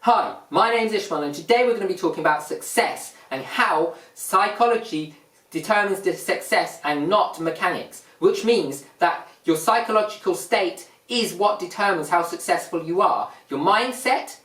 Hi, my name's Ishmael and today we're going to be talking about success and how psychology determines the success and not mechanics, which means that your psychological state is what determines how successful you are. Your mindset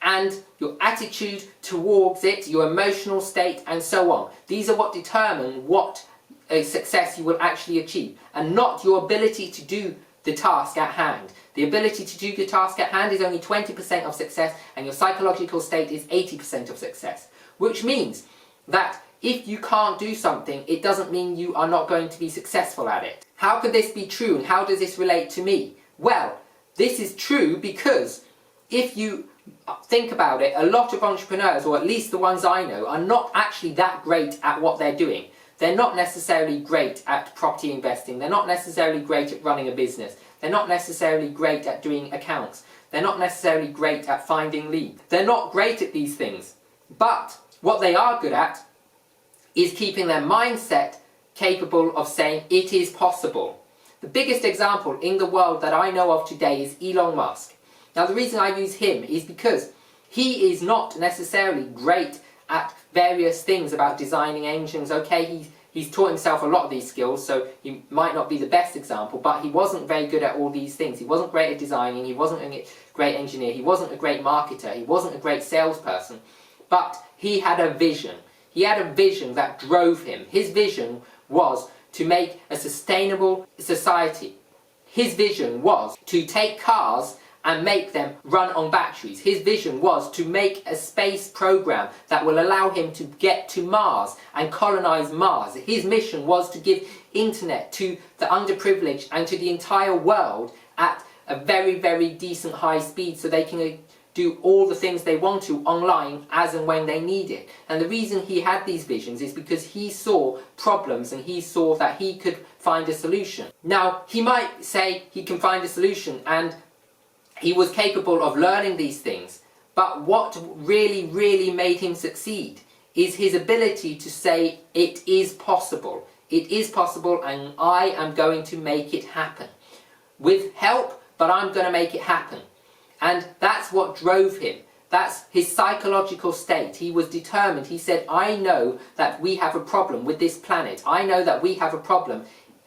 and your attitude towards it, your emotional state and so on. These are what determine what a success you will actually achieve and not your ability to do the task at hand. The ability to do the task at hand is only 20% of success and your psychological state is 80% of success. Which means that if you can't do something, it doesn't mean you are not going to be successful at it. How could this be true and how does this relate to me? Well, this is true because if you think about it, a lot of entrepreneurs, or at least the ones I know, are not actually that great at what they're doing. They're not necessarily great at property investing. They're not necessarily great at running a business. They're not necessarily great at doing accounts. They're not necessarily great at finding leads. They're not great at these things. But what they are good at is keeping their mindset capable of saying it is possible. The biggest example in the world that I know of today is Elon Musk. Now the reason I use him is because he is not necessarily great at various things about designing engines. Okay, he's taught himself a lot of these skills, so he might not be the best example, but he wasn't very good at all these things. He wasn't great at designing, he wasn't a great engineer, he wasn't a great marketer, he wasn't a great salesperson, but he had a vision. He had a vision that drove him. His vision was to make a sustainable society. His vision was to take cars and make them run on batteries. His vision was to make a space program that will allow him to get to Mars and colonize Mars. His mission was to give internet to the underprivileged and to the entire world at a very, very decent high speed so they can do all the things they want to online as and when they need it. And the reason he had these visions is because he saw problems and he saw that he could find a solution. Now, he might say he can find a solution and he was capable of learning these things, but what really made him succeed is his ability to say it is possible. It is possible and I am going to make it happen. With help, but I'm going to make it happen. And that's what drove him. That's his psychological state. He was determined. He said, I know that we have a problem with this planet. I know that we have a problem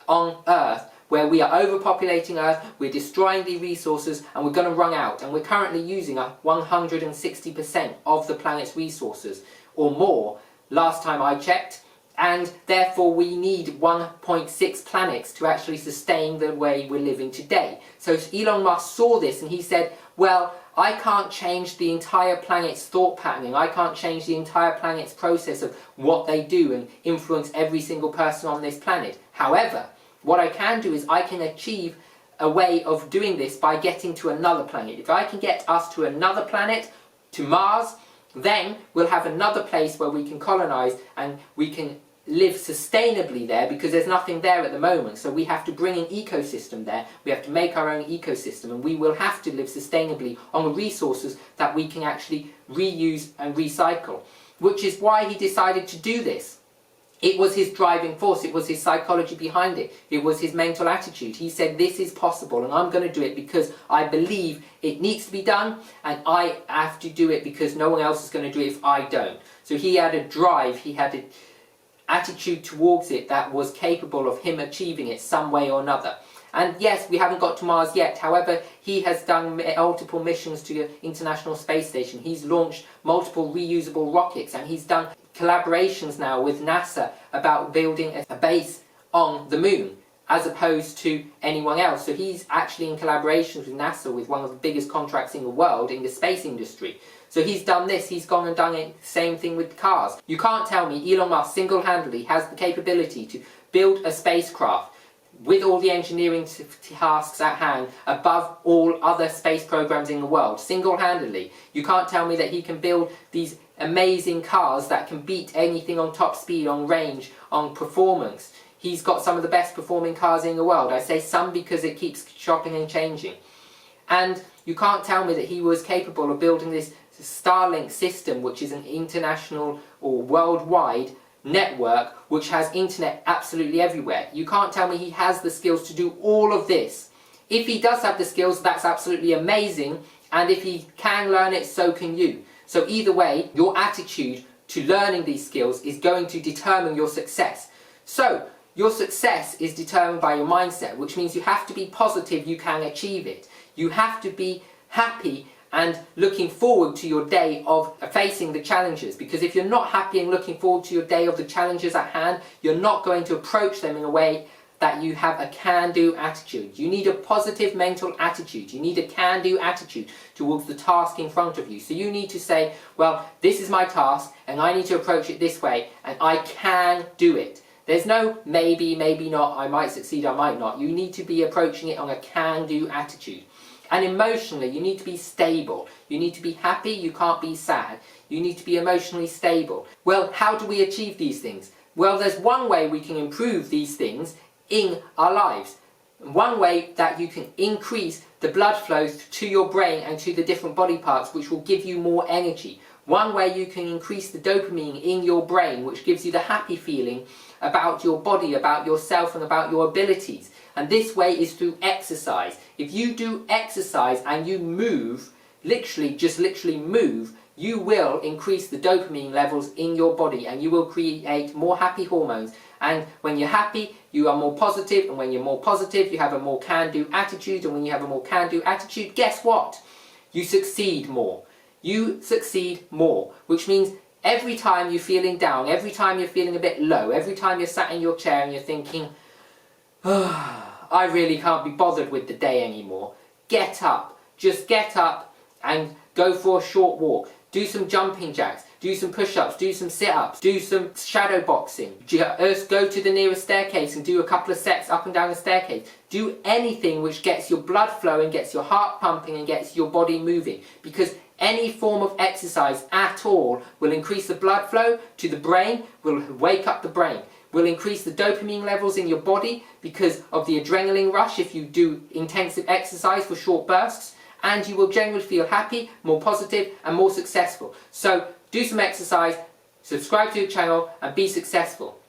on Earth where we are overpopulating Earth, we're destroying the resources and we're going to run out. And we're currently using 160% of the planet's resources or more last time I checked. And therefore we need 1.6 planets to actually sustain the way we're living today. So Elon Musk saw this and he said, well, I can't change the entire planet's thought patterning. I can't change the entire planet's process of what they do and influence every single person on this planet. However, what I can do is I can achieve a way of doing this by getting to another planet. If I can get us to another planet, to Mars, then we'll have another place where we can colonize and we can live sustainably there because there's nothing there at the moment. So we have to bring an ecosystem there. We have to make our own ecosystem and we will have to live sustainably on the resources that we can actually reuse and recycle. Which is why he decided to do this. It was his driving force, it was his psychology behind it, it was his mental attitude. He said, this is possible and I'm going to do it because I believe it needs to be done and I have to do it because no one else is going to do it if I don't. So he had a drive, he had an attitude towards it that was capable of him achieving it some way or another. And yes, we haven't got to Mars yet, however, he has done multiple missions to the International Space Station. He's launched multiple reusable rockets and he's done collaborations now with NASA about building a base on the moon as opposed to anyone else. So he's actually in collaborations with NASA with one of the biggest contracts in the world in the space industry. So he's done this, he's gone and done it, same thing with cars. You can't tell me Elon Musk single-handedly has the capability to build a spacecraft with all the engineering tasks at hand above all other space programs in the world, single-handedly. You can't tell me that he can build these amazing cars that can beat anything on top speed, on range, on performance. He's got some of the best performing cars in the world. I say some because it keeps shopping and changing. And you can't tell me that he was capable of building this Starlink system, which is an international or worldwide network which has internet absolutely everywhere. You can't tell me he has the skills to do all of this. If he does have the skills, that's absolutely amazing And if he can learn it, so can you. So either way, your attitude to learning these skills is going to determine your success. So your success is determined by your mindset, which means you have to be positive you can achieve it. You have to be happy and looking forward to your day of facing the challenges, because if you're not happy and looking forward to your day of the challenges at hand, you're not going to approach them in a way that you have a can-do attitude. You need a positive mental attitude. You need a can-do attitude towards the task in front of you. So you need to say, well, this is my task and I need to approach it this way and I can do it. There's no maybe, maybe not, I might succeed, I might not. You need to be approaching it on a can-do attitude. And emotionally, you need to be stable. You need to be happy, you can't be sad. You need to be emotionally stable. Well, how do we achieve these things? Well, there's one way we can improve these things in our lives. One way that you can increase the blood flow to your brain and to the different body parts, which will give you more energy. One way you can increase the dopamine in your brain, which gives you the happy feeling about your body, about yourself and about your abilities. And this way is through exercise. If you do exercise and you move, literally move, you will increase the dopamine levels in your body and you will create more happy hormones. And when you're happy, you are more positive, and when you're more positive, you have a more can-do attitude, and when you have a more can-do attitude, guess what? You succeed more. You succeed more, which means every time you're feeling down, every time you're feeling a bit low, every time you're sat in your chair and you're thinking, oh, I really can't be bothered with the day anymore, get up. Just get up and go for a short walk. Do some jumping jacks, do some push-ups, do some sit-ups, do some shadow boxing. Just go to the nearest staircase and do a couple of sets up and down the staircase. Do anything which gets your blood flowing, gets your heart pumping and gets your body moving. Because any form of exercise at all will increase the blood flow to the brain, will wake up the brain. Will increase the dopamine levels in your body because of the adrenaline rush if you do intensive exercise for short bursts. And you will generally feel happy, more positive and more successful. So do some exercise, subscribe to the channel and be successful.